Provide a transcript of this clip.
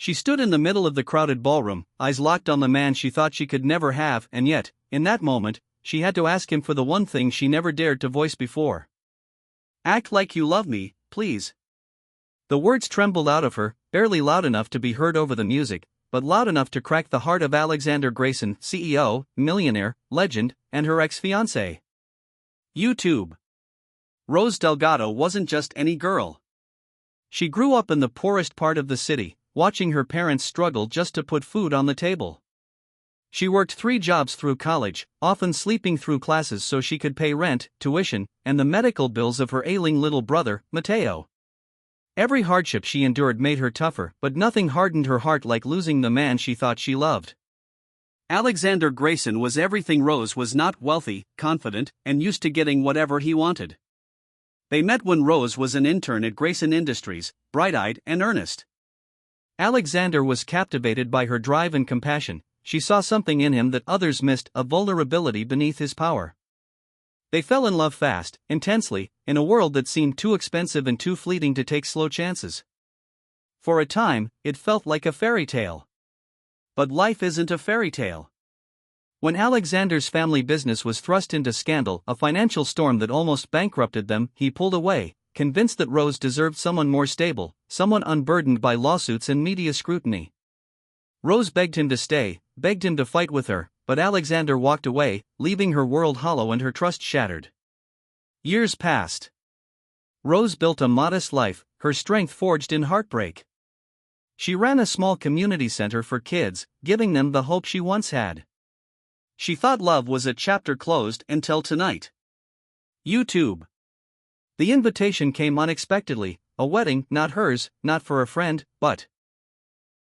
She stood in the middle of the crowded ballroom, eyes locked on the man she thought she could never have, and yet, in that moment, she had to ask him for the one thing she never dared to voice before. "Act like you love me, please." The words trembled out of her, barely loud enough to be heard over the music, but loud enough to crack the heart of Alexander Grayson, CEO, millionaire, legend, and her ex-fiancée. YouTube. Rose Delgado wasn't just any girl. She grew up in the poorest part of the city, watching her parents struggle just to put food on the table. She worked 3 jobs through college, often sleeping through classes so she could pay rent, tuition, and the medical bills of her ailing little brother, Mateo. Every hardship she endured made her tougher, but nothing hardened her heart like losing the man she thought she loved. Alexander Grayson was everything Rose was not: wealthy, confident, and used to getting whatever he wanted. They met when Rose was an intern at Grayson Industries, bright-eyed and earnest. Alexander was captivated by her drive and compassion. She saw something in him that others missed, a vulnerability beneath his power. They fell in love fast, intensely, in a world that seemed too expensive and too fleeting to take slow chances. For a time, it felt like a fairy tale. But life isn't a fairy tale. When Alexander's family business was thrust into scandal, a financial storm that almost bankrupted them, he pulled away, convinced that Rose deserved someone more stable, someone unburdened by lawsuits and media scrutiny. Rose begged him to stay, begged him to fight with her, but Alexander walked away, leaving her world hollow and her trust shattered. Years passed. Rose built a modest life, her strength forged in heartbreak. She ran a small community center for kids, giving them the hope she once had. She thought love was a chapter closed until tonight. YouTube. The invitation came unexpectedly, a wedding, not hers, not for a friend, but